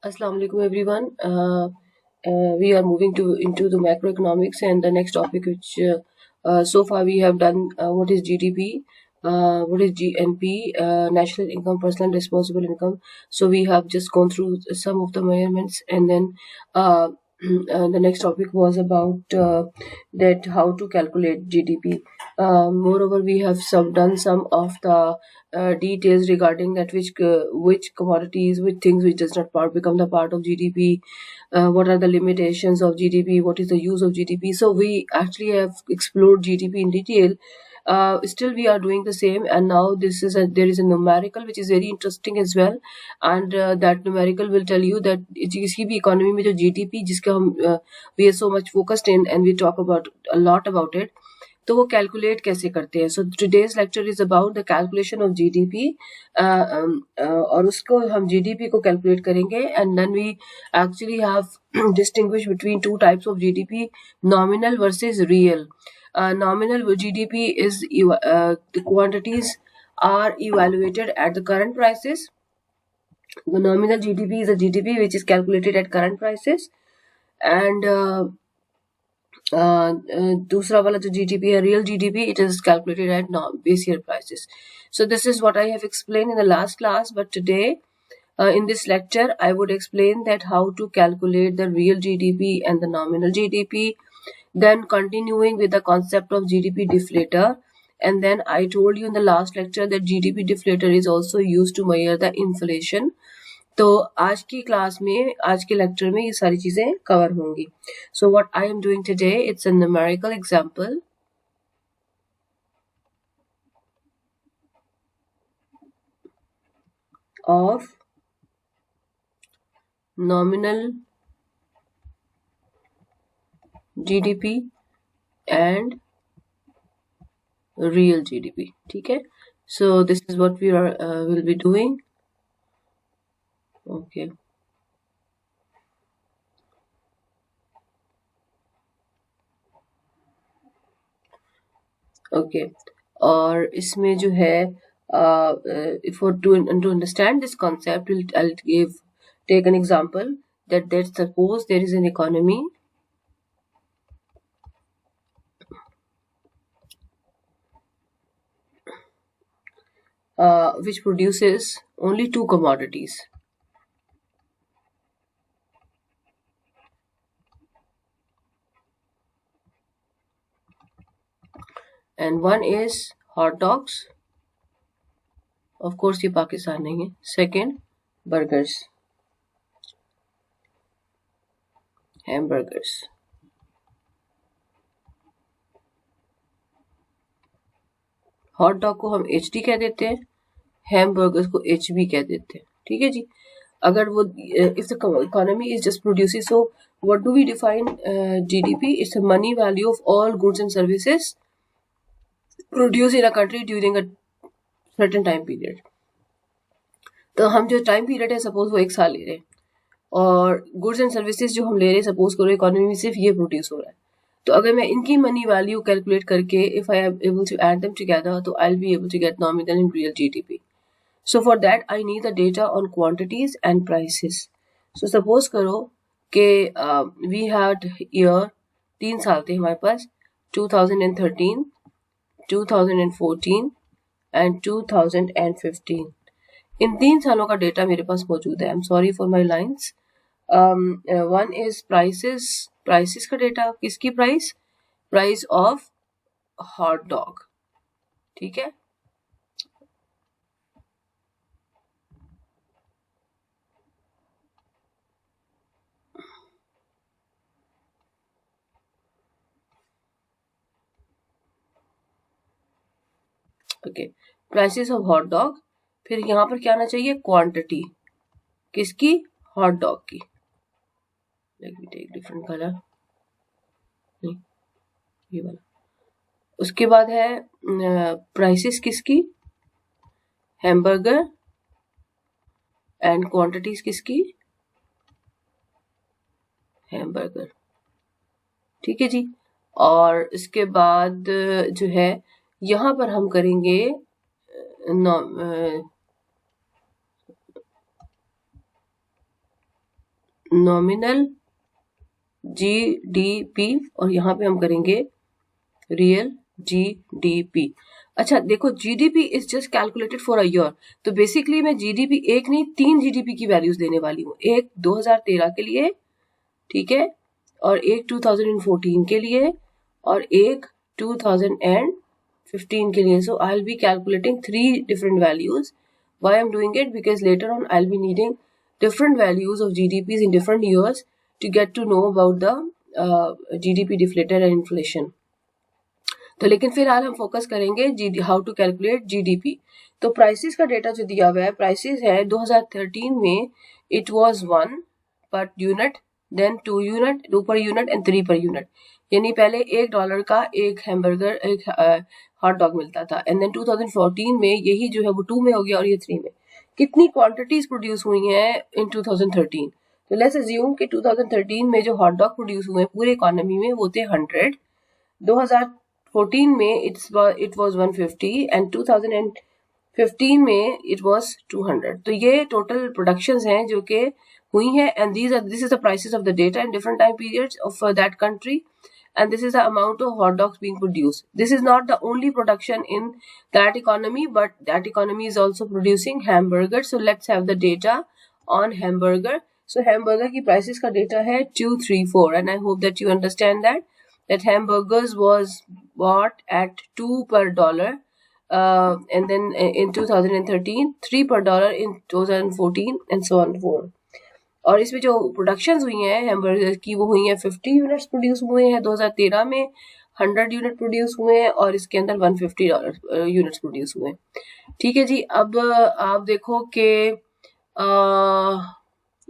Assalamu alaikum everyone. We are moving into the macroeconomics and the next topic, which so far we have done what is GDP, what is GNP, national income, personal disposable income. So we have just gone through some of the measurements, and then uh, the next topic was about that how to calculate GDP. Moreover, we have done some of the details regarding that which commodities, which things which does not become the part of GDP, what are the limitations of GDP, what is the use of GDP. So we actually have explored GDP in detail. Still we are doing the same, and now there is a numerical which is very interesting as well, and that numerical will tell you that किसी भी economy में जो GDP जिसका हम we are so much focused in and we talk about a lot about it, तो वो calculate कैसे करते हैं. So today's lecture is about the calculation of GDP, और उसको हम जीडीपी को कैलकुलेट करेंगे, and then we actually have distinguish between two types of GDP, nominal versus real. Nominal GDP is the quantities are evaluated at the current prices. The nominal GDP is a GDP which is calculated at current prices, and दूसरा वाला जो GDP है, real GDP, it is calculated at base year prices. So this is what I have explained in the last class, but today in this lecture I would explain that how to calculate the real GDP and the nominal GDP, then continuing with the concept of GDP deflator, and then I told you in the last lecture that GDP deflator is also used to measure the inflation. तो आज की class में, आज के lecture में ये सारी चीजें कवर होंगी. So what I am doing today, it's a numerical example of nominal GDP and real GDP. ठीक है, so this is what we are will be doing. Okay. Okay. और इसमें जो है for to understand this concept, I'll take an example that suppose there is an economy which produces only two commodities. And one is hot dogs. Of course ये पाकिस्तान नहीं है. Second, burgers, hamburgers. Hot dog को हम HD कह देते हैं, hamburgers को HB कह देते हैं. ठीक है जी. अगर वो if the economy is just producing, so what do we define GDP? It's the money value of all goods and services produced in a country during a certain time period. तो हम जो टाइम पीरियड है, suppose वो 1 साल ले रहे हैं, और गुड्स एंड सर्विसेज जो हम ले रहे हैं, सपोज करो इकोनॉमी में सिर्फ ये प्रोड्यूस हो रहा है, तो अगर मैं इनकी मनी वैल्यू कैलकुलेट करके if I am able to add them together, तो I will be able to get nominal and real GDP. So for that I need the data on quantities and prices. So suppose करो कि we had year 3 साल थे हमारे पास, 2013, 2014 and 2015. इन 3 सालों का data मेरे पास मौजूद है. I am sorry for my lines. One is prices. Prices का डेटा, किसकी price? Price of hot dog. ठीक है. Okay, prices of hot dog. फिर यहाँ पर क्या आना चाहिए? क्वांटिटी. किसकी? हॉट डॉग की. Let me take different colour. नहीं, ये वाला. उसके बाद है प्राइसेस किसकी? हैमबर्गर. एंड क्वांटिटीज किसकी? हैमबर्गर. ठीक है जी. और इसके बाद जो है यहाँ पर हम करेंगे नॉमिनल GDP और यहाँ पे हम करेंगे रियल GDP। अच्छा देखो, GDP is just calculated for a year, तो बेसिकली मैं GDP एक नहीं 3 GDP की वैल्यूज देने वाली हूँ, एक 2013 के लिए, ठीक है, और एक 2014 के लिए, और एक 2015 के लिए. So I'll be calculating 3 different values. Why I'm doing it? Because later on I'll be needing different values of GDPs in different years to get to know about the GDP deflator and inflation. तो लेकिन फिलहाल हम focus करेंगे how to calculate GDP. तो prices का data जो दिया हुआ है, प्राइसेस है 2013 में it was 1 per unit, then 2 unit, 2 per unit and 3 per unit, यानी पहले $1 का एक हैमबर्गर, एक हॉट डॉग मिलता था, एंड देन 2014 में यही जो है वो 2 में हो गया और ये 3 में. कितनी क्वांटिटीज प्रोड्यूस हुई हैं इन 2013? तो लेट्स अज्यूम कि 2013 में जो हॉट डॉग प्रोड्यूस हुए पूरे इकोनॉमी में वो थे 100, 2014 में इट वाज 150 एंड 2015 में इट वाज 200. तो ये टोटल प्रोडक्शंस हैं जो कि हुई हैं, and this is the prices of the data in different time periods of that country, and this is the amount of hot dogs being produced. This is not the only production in that economy, but that economy is also producing hamburgers. So let's have the data on hamburger. So hamburger की prices का data है 234, and I hope that you understand that hamburgers was bought at $2 per dollar, and then in 2013 $3 per dollar, in 2014 and so on forth. और इसमें जो productions हुई हैं hamburger की वो हुई हैं 50 यूनिट्स प्रोड्यूस हुए हैं 2013 में, 100 यूनिट प्रोड्यूस हुए हैं, और इसके अंदर $150 यूनिट्स प्रोड्यूस हुए हैं. ठीक है जी. अब आप देखो कि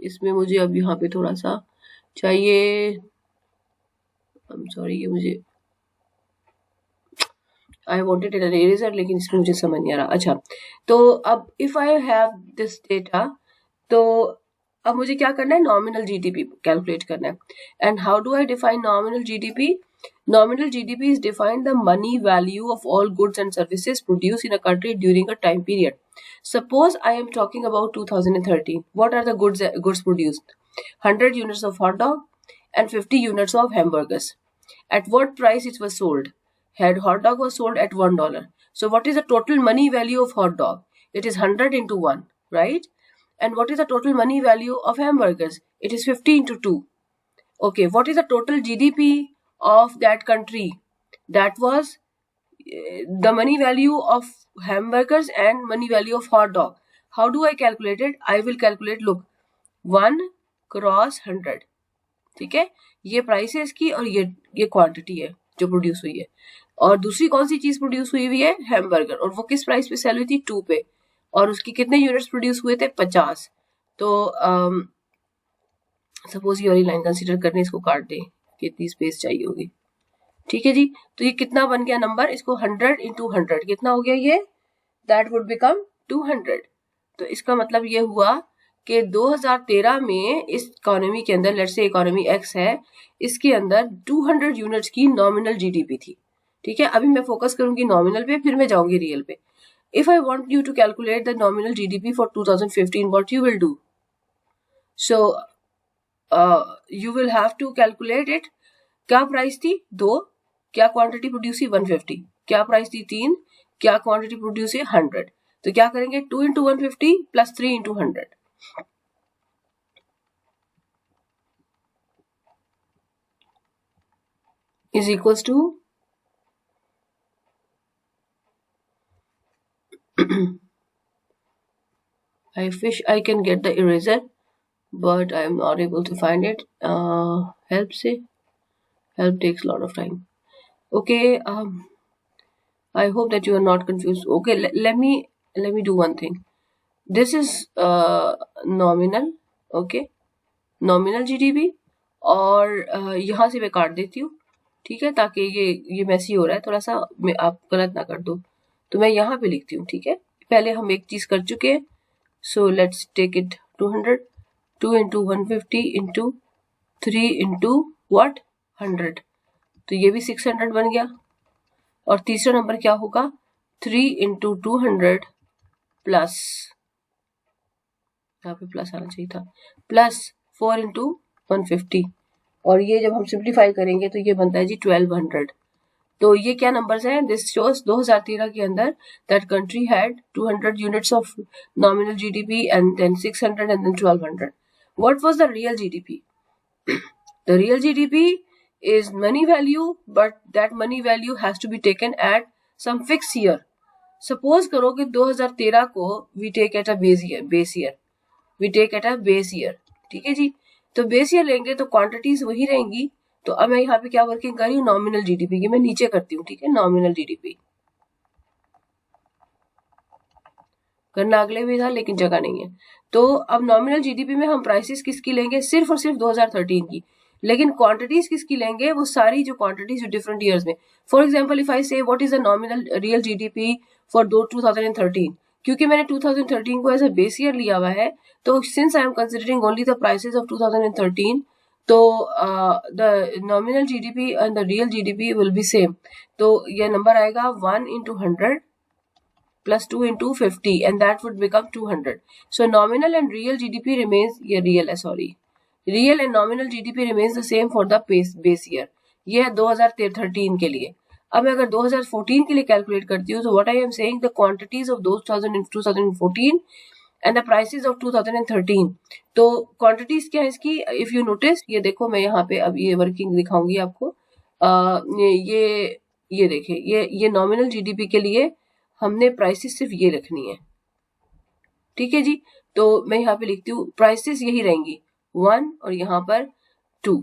इसमें मुझे अब यहाँ पे थोड़ा सा चाहिए, सॉरी, ये मुझे आई वॉन्टेड एन इरेजर, लेकिन इसमें मुझे समझ नहीं आ रहा. अच्छा, तो अब if I have this data, तो अब मुझे क्या करना है, नॉमिनल GDP कैलकुलेट करना है. And how do I define nominal GDP? Nominal GDP is defined the money value of all goods and services produced in a country during a time period. Suppose I am talking about 2013. What are the goods produced? 100 units of hot dog and 50 units of hamburgers. At what price it was sold? Hot dog was sold at $1. So what is the total money value of hot dog? It is 100 into 1, right? And what is the total money value of hamburgers? It is 50 into 2. Okay, what is the total GDP of that country? That was the money value of hamburgers and money value of hot dog. How do I calculate it? I will calculate, look, 1 cross 100. ठीक है, ये price है इसकी और ये quantity है जो produce हुई है. और दूसरी कौन सी चीज प्रोड्यूस हुई है? हैमबर्गर. और वो किस प्राइस पे सेल हुई थी? 2 पे. और उसकी कितने यूनिट्स प्रोड्यूस हुए थे? 50. तो सपोज ये वाली लाइन कंसीडर करने, इसको काट दें, कितनी स्पेस चाहिए होगी. ठीक है जी. तो ये कितना बन गया नंबर? इसको 100 into 100 कितना हो गया ये? That would become 200. तो इसका मतलब ये हुआ कि 2013 में इस इकोनॉमी के अंदर, लेट्स से इकोनॉमी X है, इसके अंदर 200 यूनिट्स की नॉमिनल GDP थी. ठीक है, अभी मैं फोकस करूंगी नॉमिनल पे, फिर मैं जाऊंगी रियल पे. If I want you to calculate the nominal GDP for 2015, what you will do? So, you will have to calculate it. क्या प्राइस थी? 2. क्या क्वांटिटी प्रोड्यूस हुई? 150. क्या प्राइस थी? 3. क्या क्वांटिटी प्रोड्यूस हुई? 100. तो क्या करेंगे? 2 into 150 plus 3 into 100. is equals to I wish I can get the eraser, but I am not able to find it. Help takes a lot of time. Okay, I hope that you are not confused. Okay, let me do one thing. This is nominal. Okay, nominal GDP, और यहाँ से मैं काट देती हूँ. ठीक है, ताकि ये मैसी हो रहा है थोड़ा सा, आप गलत ना कर दो. तो मैं यहाँ पे लिखती हूँ. ठीक है, पहले हम एक चीज कर चुके हैं. So let's take it 200. 2 into 150 into 3 into what? 100. तो ये भी 600 बन गया. और तीसरा नंबर क्या होगा? 3 into 200 प्लस, यहाँ पे प्लस आना चाहिए था, प्लस 4 इंटू 150, और ये जब हम सिंप्लीफाई करेंगे तो ये बनता है जी 1200। तो ये क्या नंबर्स हैं? दिस शोज 2013 के अंदर that country had 200 units of nominal GDP and then 600 and then 1200. What was the real GDP? The real GDP is money value, but that money value has to be taken at some fixed year. Suppose करो कि 2013 को we take at a base year. We take at a base year. ठीक है जी, तो base year लेंगे तो quantities वही रहेंगी। तो अब मैं यहाँ पे क्या वर्किंग कर रही हूँ? नॉमिनल जीडीपी की मैं नीचे करती हूँ, ठीक है, नॉमिनल जीडीपी करना अगले भी था लेकिन जगह नहीं है। तो अब नॉमिनल जीडीपी में हम प्राइसेस किसकी लेंगे? सिर्फ और सिर्फ 2013 की, लेकिन क्वांटिटीज किसकी लेंगे? वो सारी जो क्वांटिटीज डिफरेंट ईयर्स में। फॉर एग्जांपल इफ आई से what is the nominal real GDP for 2013, क्योंकि मैंने 2013 को एज अ बेस ईयर लिया हुआ है, तो since I am considering only the prices of 2013, तो the nominal GDP and the real GDP will be same. तो ये नंबर आएगा 1 into 100 plus 2 into 50, and that would become 200. So nominal and real GDP remains, real and nominal GDP remains the same for the base year. ये है 2013 के लिए। अब मैं अगर 2014 के लिए कैलकुलेट करती हूँ तो what I am saying, the quantities of 2014 and the prices of 2013. तो quantities क्या है इसकी? If you notice, ये देखो मैं यहाँ पे अब ये वर्किंग दिखाऊंगी आपको। ये देखिए, ये नॉमिनल जीडीपी के लिए हमने प्राइसेस सिर्फ ये रखनी है, ठीक है जी। तो मैं यहाँ पे लिखती हूँ प्राइसेस यही रहेंगी 1 और यहाँ पर 2,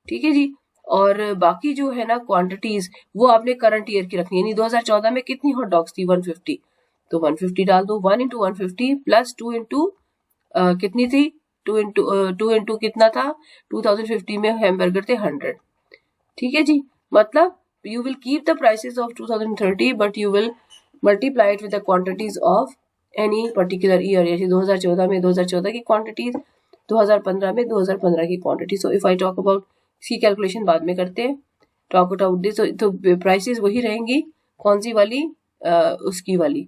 ठीक है जी। और बाकी जो है ना क्वांटिटीज वो आपने करंट ईयर की रखनी है। यानी 2014 में कितनी हॉट डॉग्स थी? 150, तो 150 डाल दो। 1 into 150 प्लस 2 into कितनी थी? 2 into कितना था? 2050 में हैमबर्गर थे 100, ठीक है जी। मतलब you will keep the prices of 2030 but you will multiply it with the quantities of any particular year. जैसे 2014 में 2014 की क्वांटिटीज, 2015 में 2015 की quantity. So if I talk about, इसकी कैलकुलेशन बाद में करते हैं, टॉक अबाउट दिस। तो प्राइसेस वही रहेंगी, कौन सी वाली? उसकी वाली।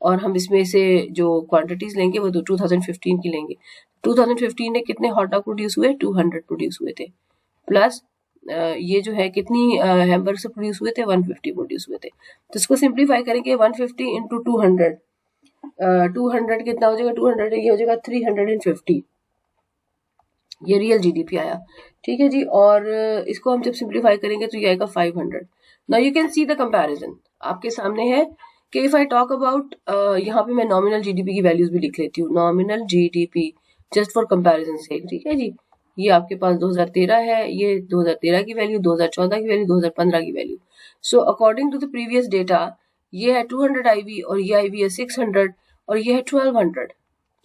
और हम इसमें से जो क्वांटिटीज लेंगे वो तो 2015 की लेंगे। 2015 में कितने हॉट डॉग प्रोड्यूस हुए? 200 प्रोड्यूस हुए थे, प्लस ये जो है कितनी हैमबर्गर से प्रोड्यूस हुए थे? 150 प्रोड्यूस हुए थे। तो इसको सिंप्लीफाई करेंगे 150 इंटू 200, 200 कितना हो जाएगा? 200 ये हो जाएगा 350, ये रियल जीडीपी आया, ठीक है जी। और इसको हम जब सिंप्लीफाई करेंगे तो ये आएगा 500। Now you can see the comparison आपके सामने है कि इफ आई टॉक अबाउट, यहाँ पे मैं नॉमिनल जीडीपी की वैल्यूज भी लिख लेती हूँ, nominal GDP just for comparison से, ठीक है जी। ये आपके पास 2013 है, ये 2013 की वैल्यू, 2014 की वैल्यू, 2015 की value. So according to the previous data ये है 200 आईवी और ये आईवी है 600 और ये है 1200,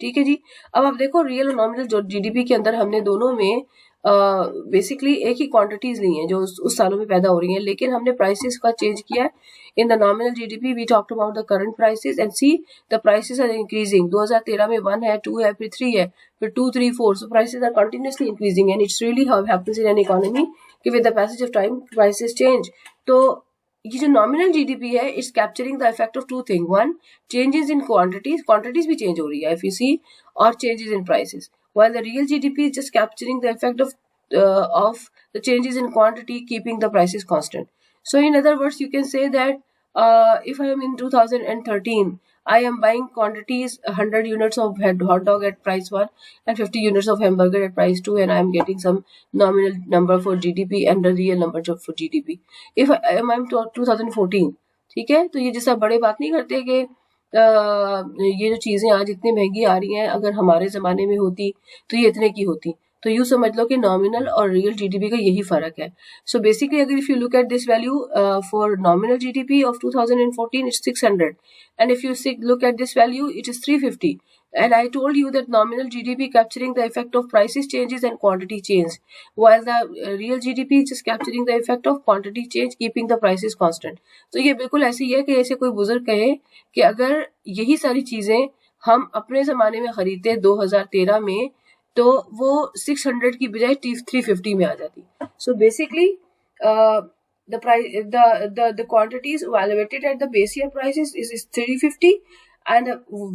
ठीक है जी। अब आप देखो रियल और नॉमिनल जो जीडीपी के अंदर हमने दोनों में बेसिकली एक ही क्वांटिटीज ली हैं जो उस सालों में पैदा हो रही हैं, लेकिन हमने प्राइसेस का चेंज किया है। In the nominal GDP we talked about the current prices and see the prices are increasing. 2013 में 1 है, 2 है, फिर 3 है, फिर 2, 3, 4, so prices are continuously increasing and it's really how happens in an economy कि with the passage of time prices change. तो ये जो नॉमिनल जीडीपी है it's capturing the effect of 2 thing, 1 changes in quantities भी change हो रही है if you see, और changes in prices, while the real GDP is just capturing the effect of the changes in quantity, keeping the prices constant. So in other words, you can say that if I am in 2013, I am buying quantities 100 units of hot dog at price 1 and 50 units of hamburger at price 2, and I am getting some nominal number for GDP and the real number for GDP. If I am 2014, ठीक है, तो ये जैसा बड़े बात नहीं करते कि ये जो चीजें आज इतनी महंगी आ रही हैं, अगर हमारे जमाने में होती तो ये इतने की होती। तो यूं समझ लो कि नॉमिनल और रियल जीडीपी का यही फर्क है। सो बेसिकली अगर if you look at this value for nominal GDP of 2014 it's 600 and if you look at this value it is 350 and I told you that nominal GDP capturing the effect of prices changes and quantity change, while the real GDP is just capturing the effect of quantity change, keeping the prices constant. तो ये बिल्कुल ऐसे ही है कि ऐसे कोई बुजुर्ग कहे कि अगर यही सारी चीजें हम अपने जमाने में खरीदते 2013 में तो वो 600 की बजाय 350 में आ जाती। So basically the price the quantities evaluated at the base year prices is 350 and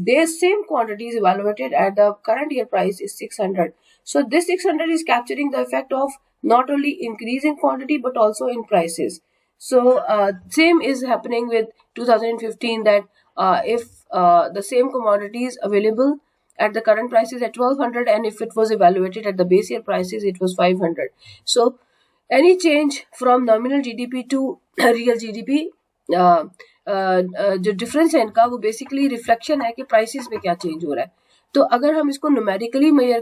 their same quantities evaluated at the current year price is 600. So this 600 is capturing the effect of not only increase in quantity but also in prices. So same is happening with 2015, that if the same commodity is available at the current prices at 1200, and if it was evaluated at the base year prices it was 500. So any change from nominal GDP to real GDP, जो difference है इनका वो basically reflection है कि prices में क्या change हो रहा है. तो अगर हम इसको न्यूमेरिकली मेजर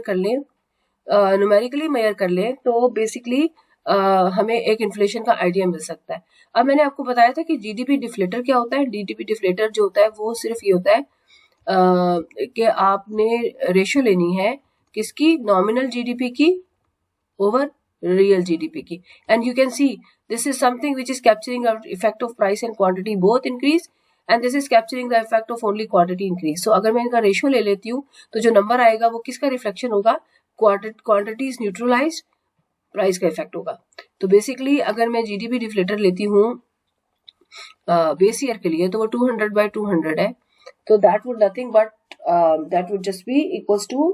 कर लें तो बेसिकली हमें एक इन्फ्लेशन का आइडिया मिल सकता है. अब मैंने आपको बताया था कि जीडीपी डिफ्लेटर क्या होता है. जीडीपी डिफ्लेटर जो होता है वो सिर्फ ये होता है कि आपने रेशियो लेनी है किसकी, नॉमिनल जीडीपी की ओवर real GDP की. And you can see this is something which is capturing the effect of price and quantity both increase, and this is capturing the effect of only quantity increase. So अगर मैं इनका ratio ले लेती हूँ तो जो number आएगा वो किसका रिफ्लेक्शन होगा, क्वांटिटी इज न्यूट्रलाइज, प्राइस का इफेक्ट होगा. तो बेसिकली अगर मैं जीडीपी डिफ्लेटर लेती हूँ बेस ईयर के लिए तो वो 200/200 है. तो that would nothing but that would just be equals to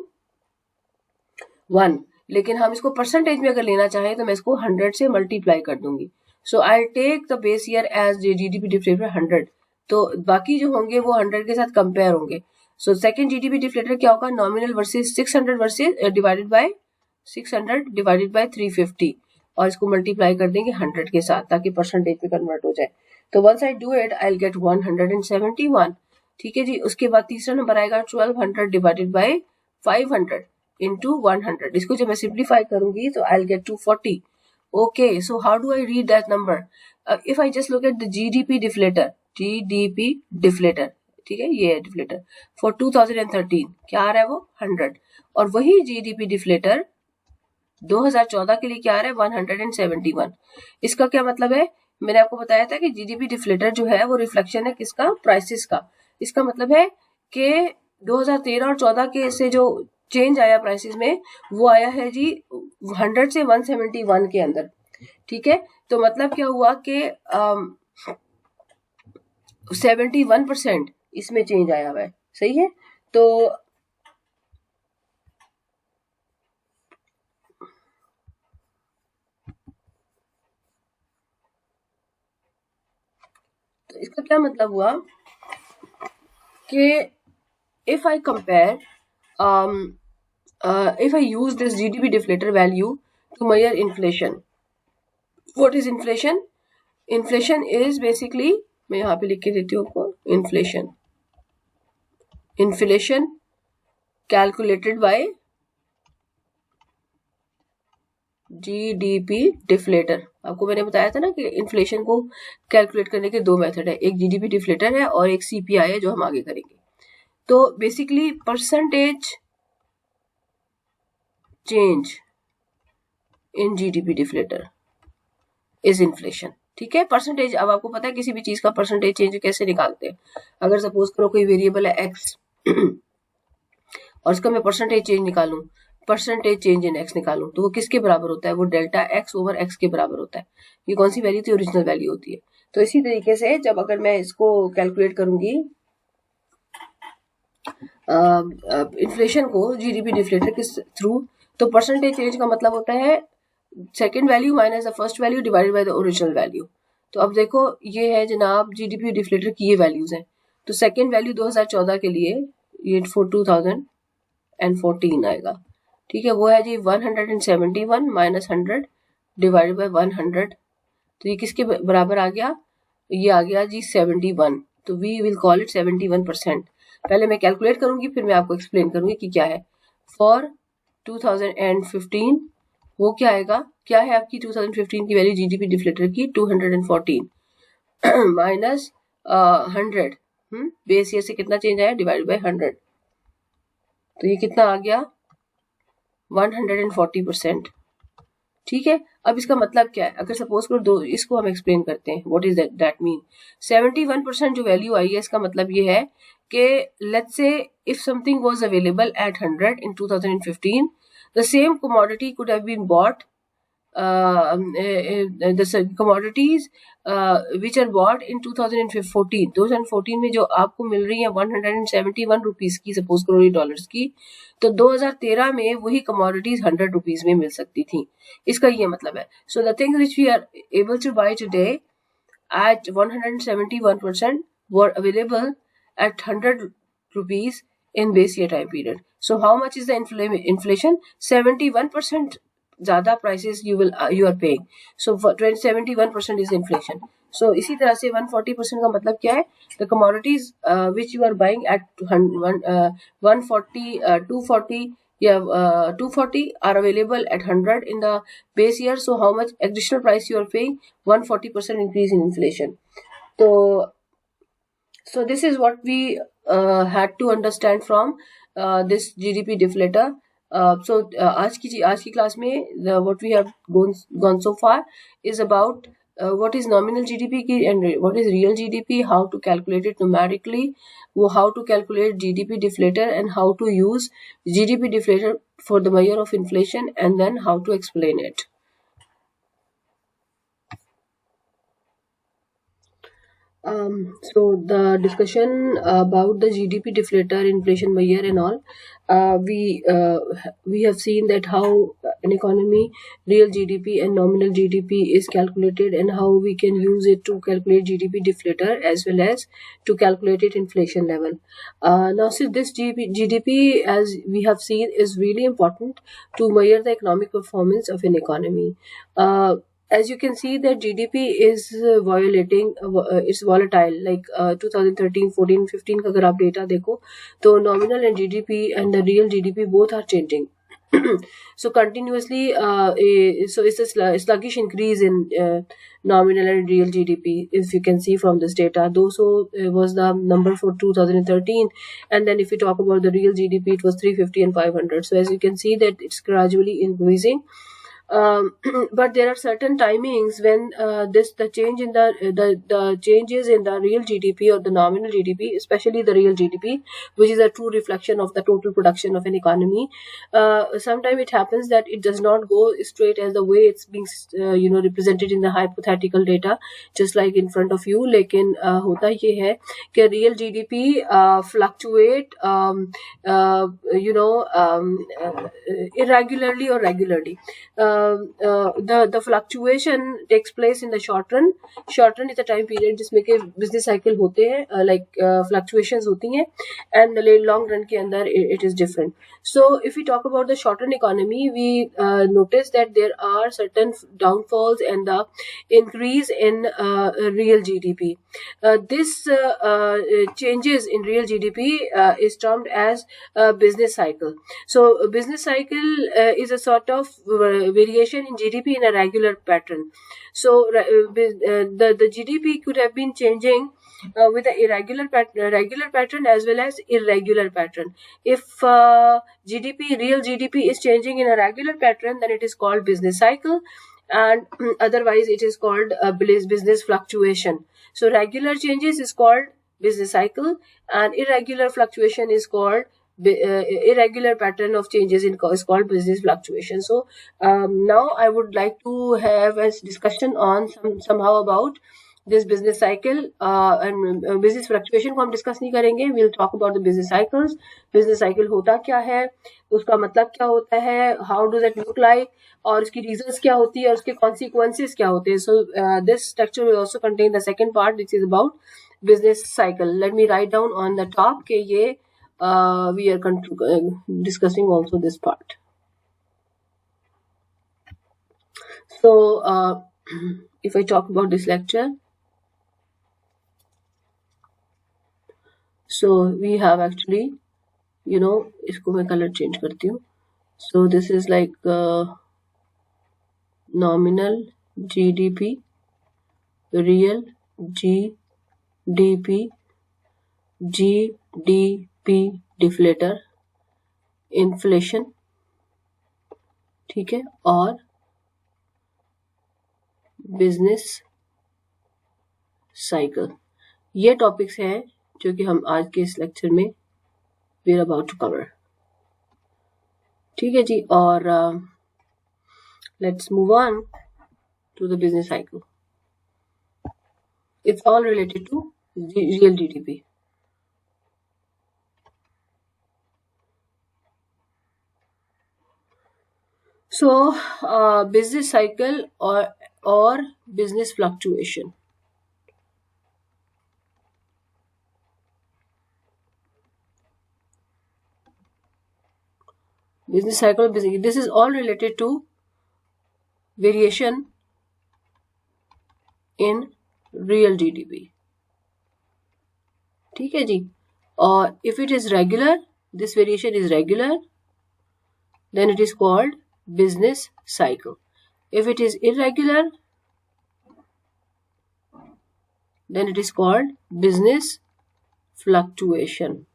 1. लेकिन हम इसको परसेंटेज में अगर लेना चाहें तो मैं इसको 100 से मल्टीप्लाई कर दूंगी. So I take the base year as GDP deflator 100. तो बाकी जो होंगे वो 100 के साथ कंपेयर होंगे. सो सेकंड जीडीपी डिफ्लेटर क्या होगा, nominal versus 600 versus divided by 600 divided by 350, और इसको मल्टीप्लाई कर देंगे 100 के साथ ताकि परसेंटेज में कन्वर्ट हो जाए. तो once I do it I will get 171. ठीक है जी. उसके बाद तीसरा नंबर आएगा 1200 डिवाइडेड बाय 500 into 100. इसको जब मैं सिंप्लीफाई करूंगी तो I will gate 240. Okay, so how do I read that number. If I just look at the GDP deflator, ठीक है, ये है डिफ्लेटर फॉर 2013, क्या आ रहा है वो 100. और वही जीडीपी डिफ्लेटर 2014 के लिए क्या आ रहा है 171. इसका क्या मतलब है, मैंने आपको बताया था कि जीडीपी डिफ्लेटर जो है वो रिफ्लेक्शन है किसका, प्राइसेस का. इसका मतलब है कि 2013 और 14 के से जो चेंज आया प्राइसेस में वो आया है जी 100 से 171 के अंदर. ठीक है. तो मतलब क्या हुआ कि 71% इसमें चेंज आया हुआ है. सही है. तो इसका क्या मतलब हुआ कि if I compare if I use this GDP deflator value to measure inflation. What is inflation? Inflation is basically, मैं यहाँ पे लिख के देती हूँ आपको, inflation calculated by GDP deflator. आपको मैंने बताया था ना कि इन्फ्लेशन को कैलकुलेट करने के दो मेथड है, एक जीडीपी डिफ्लेटर है और एक सीपीआई है जो हम आगे करेंगे. तो basically percentage change in GDP deflator is inflation. ठीक है. परसेंटेज, अब आपको पता है किसी भी चीज का परसेंटेज चेंज कैसे निकालते हैं. अगर सपोज करो कोई वेरिएबल है एक्स और उसका मैं परसेंटेज चेंज निकालूं, परसेंटेज चेंज इन एक्स निकालूं, तो वो किसके बराबर होता है, वो डेल्टा एक्स ओवर एक्स के बराबर होता है. ये कौन सी वैल्यू थी, ओरिजिनल वैल्यू होती है. तो इसी तरीके से जब अगर मैं इसको कैलकुलेट करूंगी इन्फ्लेशन को जीडीपी डिफ्लेटर के थ्रू, तो परसेंटेज चेंज का मतलब होता है second value minus the first value divided by the original value. तो अब देखो ये है जनाब जीडीपी डिफ्लेटर की ये वैल्यूज हैं. तो सेकेंड वैल्यू 2014 के लिए ये फॉर 2014 आएगा. ठीक है. वो है जी 171 माइनस 100 डिवाइडेड बाय 100. तो ये किसके बराबर आ गया, ये आ गया जी 71. तो वी विल कॉल इट 71%. पहले मैं कैलकुलेट करूंगी फिर मैं आपको एक्सप्लेन करूंगी कि क्या है. फॉर 2015 वो क्या आएगा, क्या है आपकी 2015 की वैल्यू जीडीपी डिफ्लेटर की 214 माइनस 100. बेस ईयर से कितना चेंज आया, डिवाइड बाय 100. तो ये कितना आ गया 140%. ठीक है. अब इसका मतलब क्या है, अगर सपोज करो दो, इसको हम एक्सप्लेन करते हैं. What is that mean. 71% जो वैल्यू आई है इसका मतलब ये है कि let's say if something was available at 100 in 2015, the same commodity could have been bought the commodities which are bought in 2014 में जो आपको मिल रही है 171 रुपीज की, सपोज करो डॉलर्स की, तो 2013 में वही कमोडिटीज 100 रुपीज में मिल सकती थी. इसका ये मतलब है. So the things which we are able to buy today at 171% were available at 100 rupees in base year time period. So how much is the inflation? 71% ज़्यादा prices you are paying. So 71% is inflation. So इसी तरह से 140% का मतलब क्या है? The commodities which you are buying at 140, 240, yeah, 240 are available at 100 in the base year. So how much additional price you are paying? 140% increase in inflation. So this is what we had to understand from this GDP deflator. So आज की class में what we have gone so far is about what is nominal GDP and what is real GDP, how to calculate it numerically, how to calculate GDP deflator, and how to use GDP deflator for the measure of inflation, and then how to explain it. So the discussion about the GDP deflator, inflation measure and all, we have seen that how an economy, real GDP and nominal GDP is calculated, and how we can use it to calculate GDP deflator as well as to calculate it inflation level. Now, so this GDP, as we have seen, is really important to measure the economic performance of an economy. As you can see that GDP is it's volatile, like 2013, 14, 15 का अगर आप data देखो तो nominal and GDP and the real GDP both are changing. So continuously, so it's a sluggish increase in nominal and real GDP, if you can see from this data. Those was the number for 2013, and then if you talk about the real GDP, it was 350 and 500. So as you can see that it's gradually increasing. But there are certain timings when the change in the changes in the real GDP or the nominal GDP, especially the real GDP, which is a true reflection of the total production of an economy. Sometimes it happens that it does not go straight as the way it's being represented in the hypothetical data, just like in front of you. लेकिन होता ये है कि real GDP fluctuate irregularly or regularly. The fluctuation takes place in the short run. Short run is a time period जिसमें के business cycle होते हैं, like fluctuations होती हैं, and the long run के अंदर it is different. So if we talk about the short run economy, we notice that there are certain downfalls and the increase in real GDP. This changes in real GDP is termed as business cycle. So business cycle is a sort of variation in GDP in a regular pattern. So the GDP could have been changing with a regular pattern as well as irregular pattern. If real GDP is changing in a regular pattern, then it is called business cycle, and otherwise it is called business fluctuation. So regular changes is called business cycle, and irregular fluctuation is called irregular pattern of changes is called business fluctuation. So now I would like to have a discussion on somehow about this business cycle and business fluctuation को हम discuss नहीं करेंगे. We'll talk about the business cycles. Business cycle होता क्या है, उसका मतलब क्या होता है, how does it look like, और उसकी reasons क्या होती है और उसके consequences क्या होते हैं. So this lecture will also contain the second part, which is about business cycle. Let me write down on the top कि ये we are discussing also this part. So if I talk about this lecture, so we have actually, इसको मैं color change करती हूँ. So this is like nominal GDP, real GDP, GDP deflator, inflation, ठीक है, और business cycle. ये topics हैं जो कि हम आज के इस लेक्चर में we are about to cover. ठीक है जी. और Let's move on to the business cycle. It's all related to real GDP. So, business cycle or business fluctuation. Business cycle, this is all related to variation in real GDP. ठीक है जी. और if it is regular, this variation is regular, then it is called business cycle. If it is irregular, then it is called business fluctuation.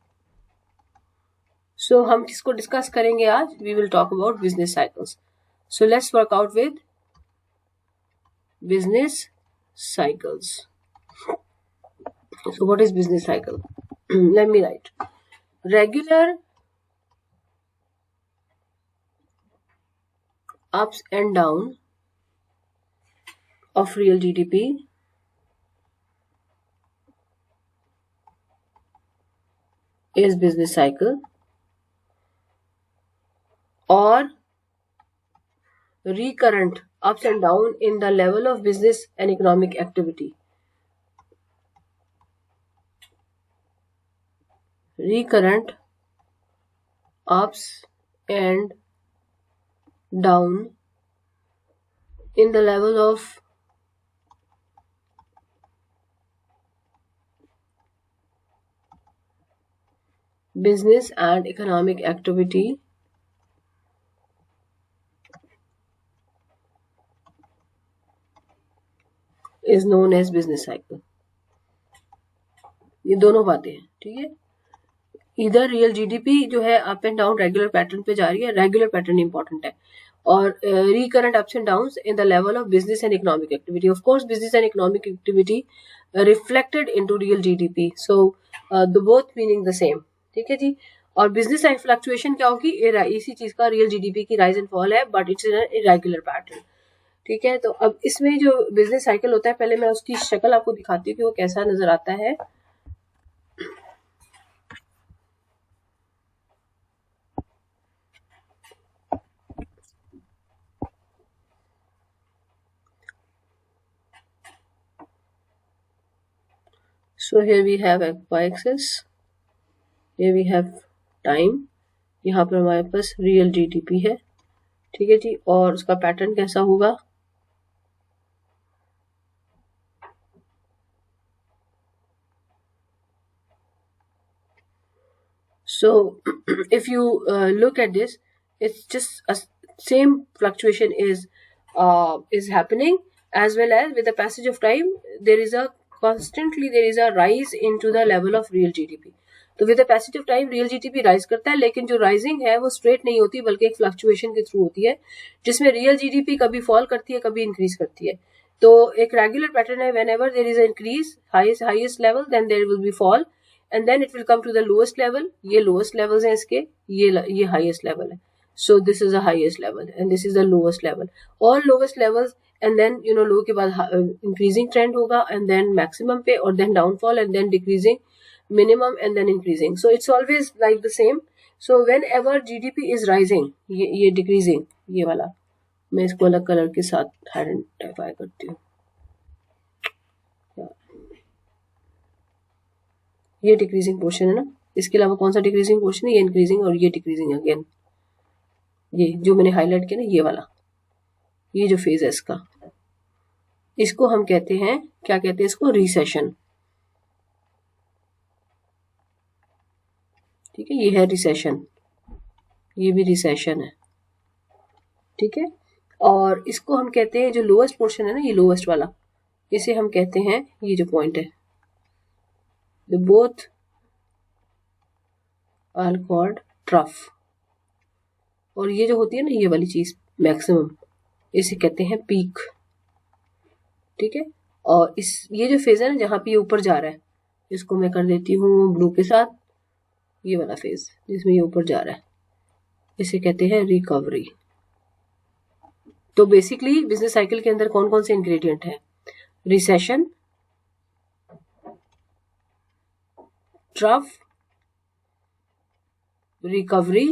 So हम किसको discuss करेंगे आज? We will talk about business cycles. So let's work out with business cycles. So what is business cycle? Let me write. Regular ups and down of real GDP is business cycle, or recurrent ups and down in the level of business and economic activity. Recurrent ups and down in the level of business and economic activity is known as business cycle. ये दोनों बातें हैं, ठीक है. इधर real GDP जो है up and down regular pattern पे जा रही है. रेगुलर पैटर्न इंपॉर्टेंट है. और recurrent ups and downs in the level of business and economic activity. Of course business and economic activity reflected into real GDP. So the both meaning the same. ठीक है जी. और business side fluctuation क्या होगी? इसी चीज का real GDP की rise and fall है, but it's in irregular pattern. ठीक है. तो अब इसमें जो बिजनेस साइकिल होता है, पहले मैं उसकी शक्ल आपको दिखाती हूँ कि वो कैसा नजर आता है. So here we have y-axis, here we have time, यहाँ पर हमारे पास रियल जीडीपी है. ठीक है जी. और उसका पैटर्न कैसा होगा? So if you look at this, it's just a same fluctuation is happening, as well as with the passage of time there is a rise into the level of real GDP. तो with the passage of time real GDP rise करता है, लेकिन जो rising है वो straight नहीं होती, बल्कि एक फ्लक्चुएशन के थ्रू होती है, जिसमें रियल जीडीपी कभी फॉल करती है, कभी इंक्रीज करती है. तो एक रेगुलर पैटर्न है. Whenever there is increase highest level, then there will be fall, and then it will come to the lowest level. ये lowest levels हैं इसके, ये highest level है. So this is the highest level and this is the lowest level. All lowest levels, and then low के बाद increasing trend होगा, and then maximum पे, और then downfall, and then decreasing minimum, and then increasing. So it's always like the same. So whenever GDP is rising, ये decreasing, ये वाला मैं इसको अलग कलर के साथ आइडेंटिफाई करती हूँ. ये डिक्रीजिंग पोर्शन है ना. इसके अलावा कौन सा डिक्रीजिंग पोर्शन है? ये इंक्रीजिंग, और ये डिक्रीजिंग अगेन. ये जो मैंने हाईलाइट किया ना, ये वाला, ये जो फेज है इसका, इसको हम कहते हैं, क्या कहते हैं इसको? रिसेशन. ठीक है. ये है रिसेशन, ये भी रिसेशन है. ठीक है. और इसको हम कहते हैं, जो लोएस्ट पोर्शन है ना, ये लोएस्ट वाला, इसे हम कहते हैं, ये जो पॉइंट है, the both are called trough. और ये जो होती है ना, ये वाली चीज मैक्सिमम, इसे कहते हैं पीक. ठीक है. और ये जो फेज है ना, जहां पे ये ऊपर जा रहा है, इसको मैं कर देती हूँ ब्लू के साथ. ये वाला फेज जिसमें ये ऊपर जा रहा है, इसे कहते हैं रिकवरी. तो बेसिकली बिजनेस साइकिल के अंदर कौन कौन से इंग्रेडिएंट हैं? Recession, trough, recovery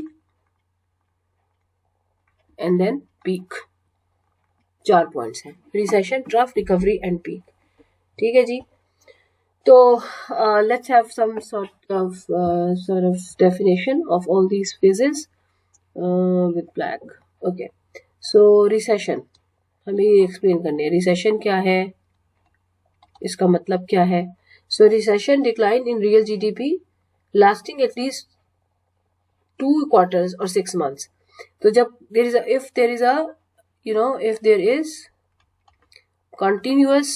and then peak. 4 points हैं, recession, trough, recovery and peak. ठीक है जी। तो let's have some sort of definition of all these phases with black. Okay, so recession हमें एक्सप्लेन करनी है। रिसेशन क्या है, इसका मतलब क्या है? So recession decline in real GDP lasting at least 2 quarters or 6 months. तो जब if there is continuous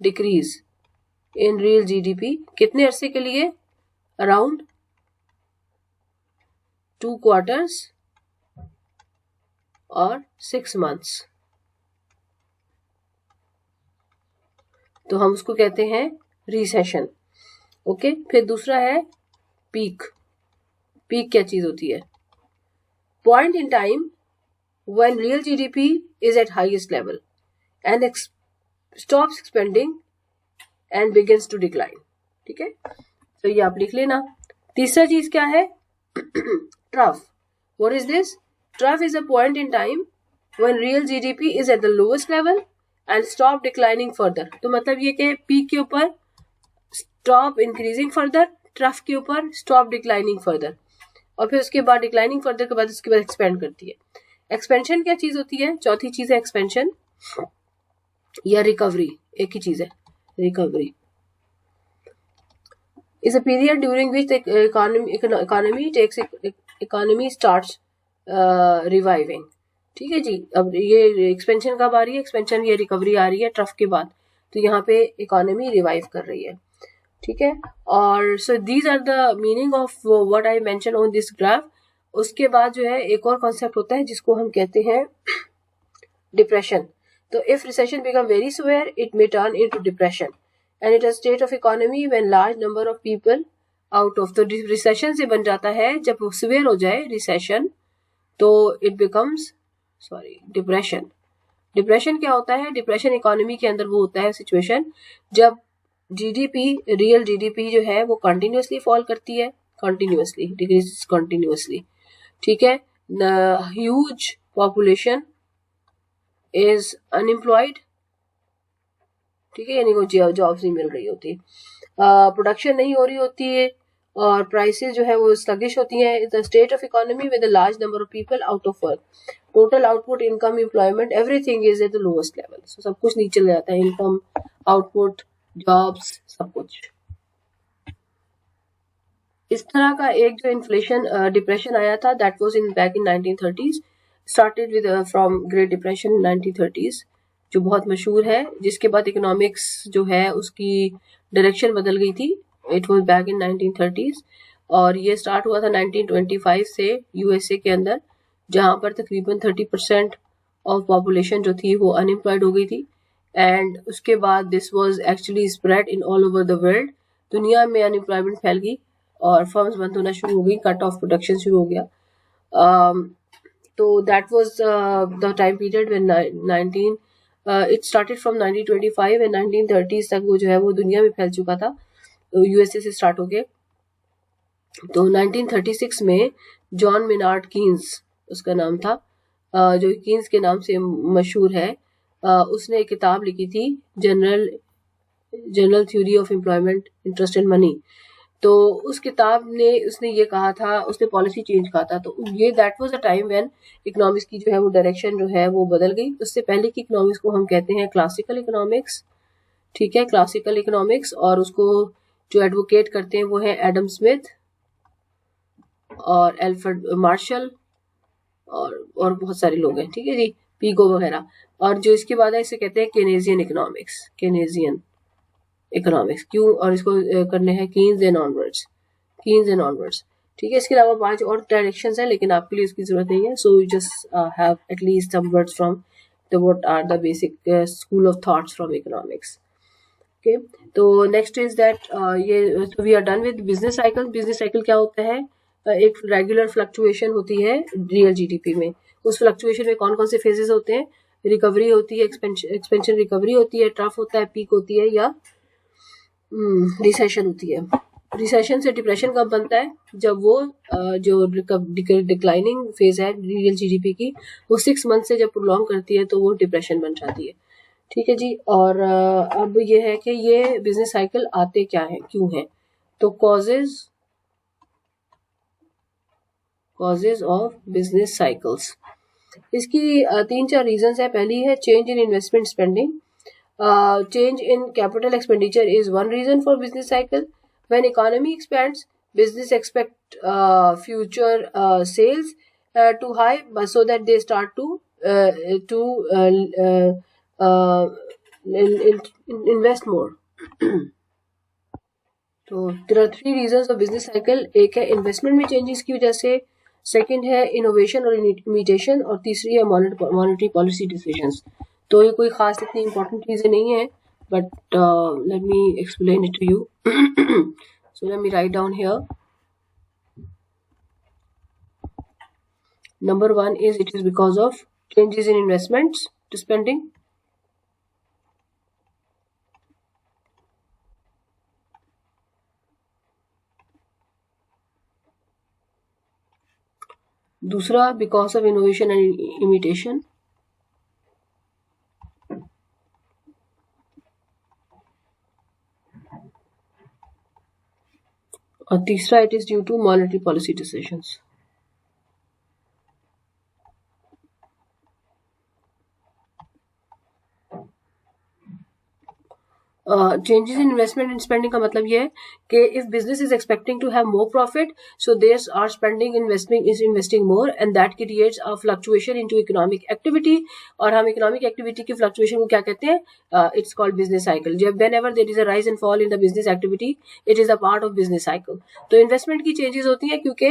decrease in real GDP, कितने अरसे के लिए? Around 2 quarters और 6 months, तो हम उसको कहते हैं रिसेशन। ओके, फिर दूसरा है पीक। पीक क्या चीज होती है? Point in time when real GDP is at highest level and stops expanding and begins to decline. ठीक है, तो ये आप लिख लेना। तीसरा चीज क्या है? Trough. What is this? Trough is a point in time when real GDP is at the lowest level and stop declining further. तो मतलब ये कि पीक के ऊपर स्टॉप इंक्रीजिंग फर्दर, ट्रफ के ऊपर स्टॉप डिक्लाइनिंग फर्दर, और फिर उसके बाद डिक्लाइनिंग फर्दर के बाद उसके बाद एक्सपेंड करती है। एक्सपेंशन क्या चीज होती है? चौथी चीज है एक्सपेंशन या रिकवरी, एक ही चीज है। Recovery is a period during which the economy starts reviving. ठीक है जी। अब ये एक्सपेंशन कब आ रही है? एक्सपेंशन ये रिकवरी आ रही है ट्रफ के बाद, तो यहाँ पे इकोनॉमी रिवाइव कर रही है। ठीक है, और so these are the meaning of what I mention on this graph. उसके बाद जो है एक और कॉन्सेप्ट होता है जिसको हम कहते हैं डिप्रेशन। तो if recession become very severe it may turn into depression and it is state of economy when large number of people out of, तो रिसेशन से बन जाता है जब वो सिवियर हो जाए रिसेशन, तो इट बिकम्स डिप्रेशन। डिप्रेशन क्या होता है? डिप्रेशन इकोनॉमी के अंदर वो होता है सिचुएशन जब जीडीपी, रियल जीडीपी जो है वो कंटिन्यूसली फॉल करती है, कंटिन्यूसली डिक्रीज कंटिन्यूसली। ठीक है, ह्यूज पॉपुलेशन इज अनएम्प्लॉयड। ठीक है, यानी को जॉब्स नहीं मिल रही होती, प्रोडक्शन नहीं हो रही होती है, और प्राइसेस जो है वो स्लगिश होती हैं। The state of economy with a large number of people out of work, total output, income, employment, everything is at the lowest level. So सब कुछ नीचे ले जाता है, इनकम, आउटपुट, जॉब्स, सब कुछ। इस तरह का एक जो इन्फ्लेशन डिप्रेशन आया था, that was in back in 1930s, started with from great depression in 1930s, जो बहुत मशहूर है, जिसके बाद इकोनॉमिक्स जो है उसकी डायरेक्शन बदल गई थी। It was back in 1930s, और ये स्टार्ट हुआ था 1925 से यूएसए के अंदर, जहां पर तकरीबन 30% ऑफ पॉपुलेशन जो थी वो अनएम्प्लॉयड हो गई थी। एंड उसके बाद this was actually spread in all over the world. दुनिया में अनएम्प्लॉयमेंट फैल गई और फर्म्स बंद होना शुरू हो गई, कट ऑफ प्रोडक्शन शुरू हो गया। तो that was the time period when it started from 1925 and 1930s तक वो जो है वो दुनिया में फैल चुका था, यूएसए से स्टार्ट हो गए। तो 1936 में जॉन मेनार्ड कीन्स उसका नाम था, जो कीन्स के नाम से मशहूर है, उसने एक किताब लिखी थी, general theory of employment, interest and money. तो उस किताब ने उसने ये कहा था, उसने पॉलिसी चेंज कहा था। तो ये that was a time when economics की जो है वो डायरेक्शन जो है वो बदल गई। उससे पहले की इकोनॉमिक्स को हम कहते हैं क्लासिकल इकोनॉमिक्स। ठीक है, क्लासिकल इकोनॉमिक्स, और उसको जो एडवोकेट करते हैं वो है एडम स्मिथ और एल्फ्रेड मार्शल और बहुत सारे लोग हैं। ठीक है जी, पीगो वगैरह। और जो इसके बाद है इसे कहते हैं केनेजियन इकोनॉमिक्स, केनेजियन इकोनॉमिक्स। क्यों? और इसको करने हैं Keynes and onwards, Keynes and onwards. ठीक है, इसके अलावा 5 और डायरेक्शंस है, लेकिन आपके लिए इसकी जरूरत नहीं है। So you just have at least some words from the what are the basic school of thoughts from economics. Okay, तो नेक्स्ट इज दैट ये we are done with business cycle. Business cycle क्या होता है? एक रेगुलर फ्लक्चुएशन होती है real GDP में, उस फ्लक्चुएशन में कौन कौन से फेजेस होते हैं, रिकवरी होती है, एक्सपेंशन रिकवरी होती है, ट्रफ होता है, पीक होती है, या रिसेशन होती है। रिसेशन से डिप्रेशन कब बनता है, जब वो जो डिक्लाइनिंग फेज है रियल जीडीपी की वो 6 मंथ से जब प्रोलॉन्ग करती है तो वो डिप्रेशन बन जाती है। ठीक है जी। और अब ये है कि ये बिजनेस साइकिल आते क्या है, क्यों है, तो कॉजेज ऑफ बिजनेस साइकिल्स, इसकी 3-4 रीजंस है। पहली है change in investment spending. Change in capital expenditure is one reason for business cycle. When economy expands, business expect future sales to high, so that they start to invest more. तो there are 3 reasons of business cycle. एक है investment में changes की वजह से, second है innovation और imitation, और तीसरी है मॉनेटरी पॉलिसी डिसीजंस। तो ये कोई खास इतनी इंपॉर्टेंट चीजें नहीं है, but let me explain it to you. So let me write down here. Number 1 is it is because of changes in investments to spending. दूसरा because of innovation and imitation. और तीसरा it is due to monetary policy decisions. Changes in investment and spending का मतलब ये है कि if business is expecting to have more profit, so there are spending investing more, and that creates a fluctuation into economic activity. और हम economic activity की fluctuation को क्या कहते हैं, इट्स कॉल्ड बिजनेस साइकिल। जब whenever there is a rise and fall in the business activity, it is a part of business cycle. तो investment की चेंजेस होती है क्योंकि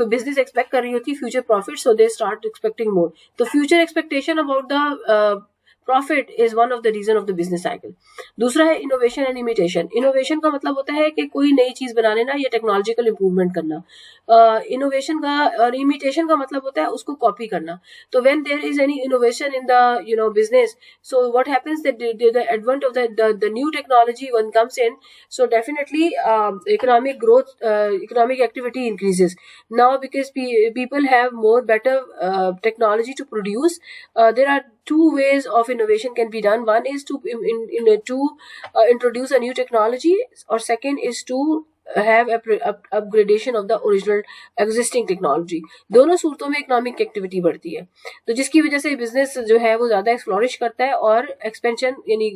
बिजनेस एक्सपेक्ट कर रही होती है future profit, so they start expecting more. तो future expectation about the profit is one of the reason of the business cycle. दूसरा है इनोवेशन एंड इमिटेशन। इनोवेशन का मतलब होता है कि कोई नई चीज बनाने ना, या टेक्नोलॉजिकल इंप्रूवमेंट करना। इनोवेशन का और इमिटेशन का मतलब होता है उसको कॉपी करना। तो when there is any innovation in the business, so what happens that the advent of the new technology one comes in, so definitely economic growth, economic activity increases now because people have more better technology to produce. There are 2 ways of innovation can be done. One is to introduce a new technology, or second is to have upgradation of the original existing technology. दोनों सूरतों में economic activity बढ़ती है, तो जिसकी वजह से business जो है वो ज्यादा फ्लोरिश करता है और एक्सपेंशन यानी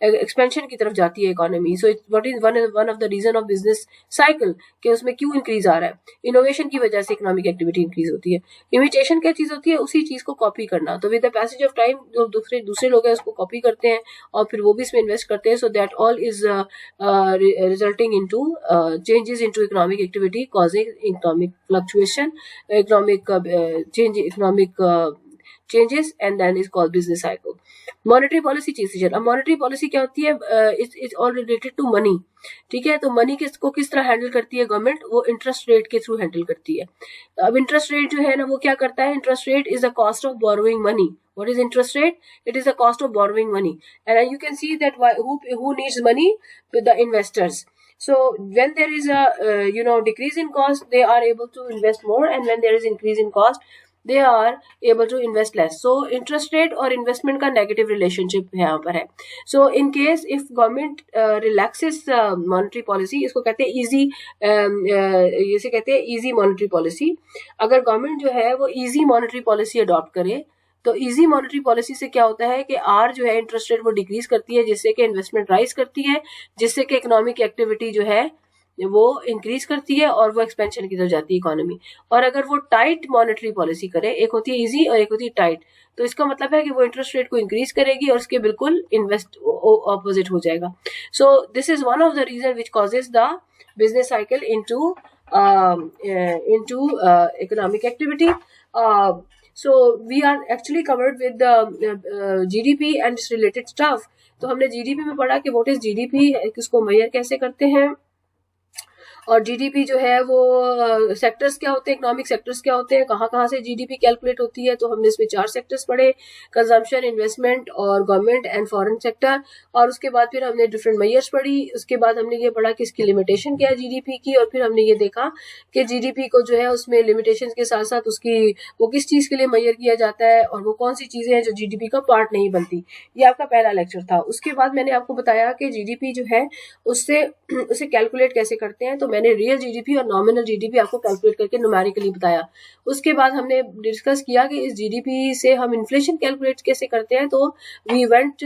एक्सपेंशन की तरफ जाती है economy. So what is one of the reason of business cycle कि उसमें क्यों इंक्रीज आ रहा है, इनोवेशन की वजह से इकोनॉमिक एक्टिविटी इंक्रीज होती है। इमिटेशन क्या चीज होती है, उसी चीज को कॉपी करना। तो with the passage of time जो दूसरे लोग हैं उसको कॉपी करते हैं और फिर वो भी इसमें इन्वेस्ट करते हैं। So that all is resulting into changes into economic activity, causing economic fluctuation, economic changes, and then is called business cycle. Monetary policy decision. अब monetary policy क्या होती है, it's all related to money. ठीक है, तो money को किस तरह हैंडल करती है गवर्नमेंट, वो इंटरेस्ट रेट के थ्रू हैंडल करती है। अब इंटरेस्ट रेट जो है ना वो क्या करता है, interest rate is the cost of borrowing money. What is interest rate? It is the cost of borrowing money, and you can see that who needs money, with the investors. So when there is a decrease in cost, they are able to invest more, and when there is increase in cost, they are able to invest less. So interest rate और investment का negative relationship यहाँ पर है. So in case if government relaxes monetary policy, इसको कहते हैं easy, इसे कहते हैं easy monetary policy. अगर government जो है वो easy monetary policy adopt करे, तो इजी मॉनेटरी पॉलिसी से क्या होता है कि आर जो है इंटरेस्ट रेट वो डिक्रीज करती है, जिससे कि इन्वेस्टमेंट राइज करती है, जिससे कि इकोनॉमिक एक्टिविटी जो है वो इंक्रीज करती है और वो एक्सपेंशन की तरफ जाती है इकोनॉमी। और अगर वो टाइट मॉनेटरी पॉलिसी करे, एक होती है इजी और एक होती है टाइट, तो इसका मतलब है कि वो इंटरेस्ट रेट को इंक्रीज करेगी और उसके बिल्कुल इन्वेस्ट ऑपोजिट हो जाएगा। So this is one of the reason which causes the business cycle into economic activity. So we are actually covered with the GDP and its related stuff. तो हमने GDP में पढ़ा कि what is GDP, किसको major कैसे करते हैं, और जीडीपी जो है वो सेक्टर्स क्या होते हैं, इकोनॉमिक सेक्टर्स क्या होते हैं, कहाँ कहाँ से जीडीपी कैलकुलेट होती है। तो हमने इसमें 4 सेक्टर्स पढ़े, कंजम्पशन, इन्वेस्टमेंट और गवर्नमेंट एंड फॉरेन सेक्टर। और उसके बाद फिर हमने डिफरेंट मेजर्स पढ़ी। उसके बाद हमने ये पढ़ा कि इसकी लिमिटेशन क्या है जीडीपी की, और फिर हमने ये देखा कि जीडीपी को जो है उसमें लिमिटेशन के साथ साथ उसकी वो किस चीज के लिए मेजर किया जाता है और वो कौन सी चीजें हैं जो जीडीपी का पार्ट नहीं बनती। ये आपका पहला लेक्चर था। उसके बाद मैंने आपको बताया कि जीडीपी जो है उससे उसे कैलकुलेट कैसे करते हैं। तो मैंने रियल जीडीपी और नॉमिनल जीडीपी आपको कैलकुलेट करके न्यूमेरिकली बताया। उसके बाद हमने डिस्कस किया कि इस जीडीपी से हम इन्फ्लेशन कैलकुलेट कैसे करते हैं। तो we went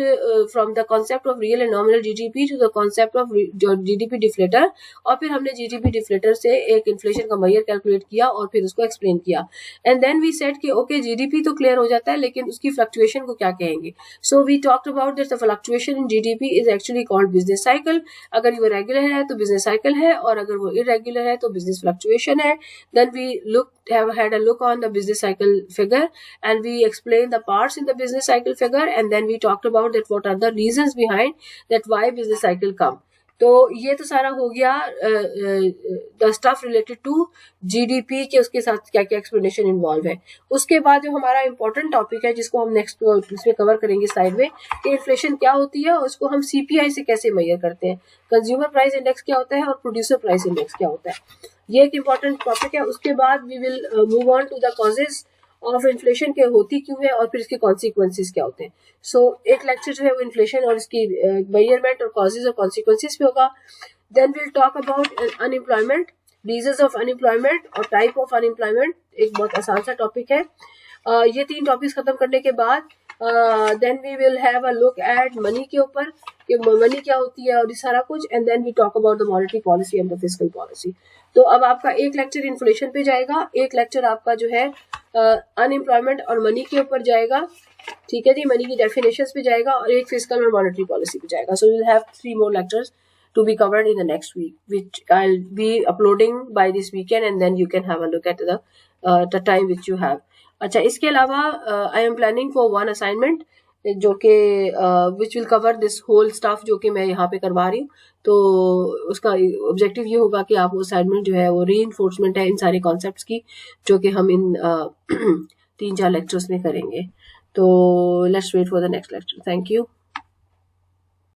from the concept of real and nominal GDP to the concept of GDP deflator, और फिर हमने जीडीपी डिफ्लेटर से एक इन्फ्लेशन का मेजर कैलकुलेट किया और फिर उसको एक्सप्लेन किया। एंड देन वी सेड कि ओके जीडीपी तो क्लियर हो जाता है, लेकिन उसकी फ्लक्चुएशन को क्या कहेंगे। So we talked about that the fluctuation in GDP is actually called business cycle. अगर वो रेगुलर है तो बिजनेस साइकिल है, और अगर वो इरेगुलर है तो बिजनेस फ्लक्चुएशन है। Then we have had a look on the business cycle figure, and we explained the parts in the business cycle figure, and then we talked about that what are the reasons behind that why business cycle come. तो ये तो सारा हो गया the stuff related to GDP के, उसके साथ क्या क्या एक्सप्लेनेशन इन्वॉल्व है। उसके बाद जो हमारा इंपॉर्टेंट टॉपिक है जिसको हम नेक्स्ट इसमें कवर करेंगे साइड में, कि इन्फ्लेशन क्या होती है और उसको हम सीपीआई से कैसे मेजर करते हैं, कंज्यूमर प्राइस इंडेक्स क्या होता है और प्रोड्यूसर प्राइस इंडेक्स क्या होता है। ये एक इम्पॉर्टेंट टॉपिक है। उसके बाद we will move on to the causes of inflation के होती क्यों है और फिर इसके कॉन्सिक्वेंसेज क्या होते हैं। सो एक लेक्चर जो है वो इन्फ्लेशन और इसकी मेजरमेंट और कॉजेज और कॉन्सिक्वेंसेज पे होगा। Then will talk about unemployment, reasons of unemployment और टाइप ऑफ अनएम्प्लॉयमेंट, एक बहुत आसान सा टॉपिक है। ये 3 टॉपिक्स खत्म करने के बाद then we will have a look at money के ऊपर, कि मनी क्या होती है और ये सारा कुछ। And then we talk about the monetary policy and the fiscal policy. तो अब आपका एक लेक्चर इन्फ्लेशन पे जाएगा, एक लेक्चर आपका जो है अनएम्प्लॉयमेंट और मनी के ऊपर जाएगा, ठीक है जी, मनी की डेफिनेशंस पे जाएगा, और एक फिस्कल और मॉनेटरी पॉलिसी पे जाएगा। So we will have 3 more lectures to be covered in the next week, which I'll be uploading by this weekend, and then you can have a look at the time which you have. अच्छा, इसके अलावा I am planning for one assignment जो कि which will cover this whole stuff जो कि मैं यहाँ पे करवा रही हूँ। तो उसका ऑब्जेक्टिव ये होगा कि आप वो असाइनमेंट जो है वो रीइंफोर्समेंट है इन सारे कॉन्सेप्ट्स की जो कि हम इन 3-4 लेक्चर्स में करेंगे। तो let's wait for the next lecture. Thank you.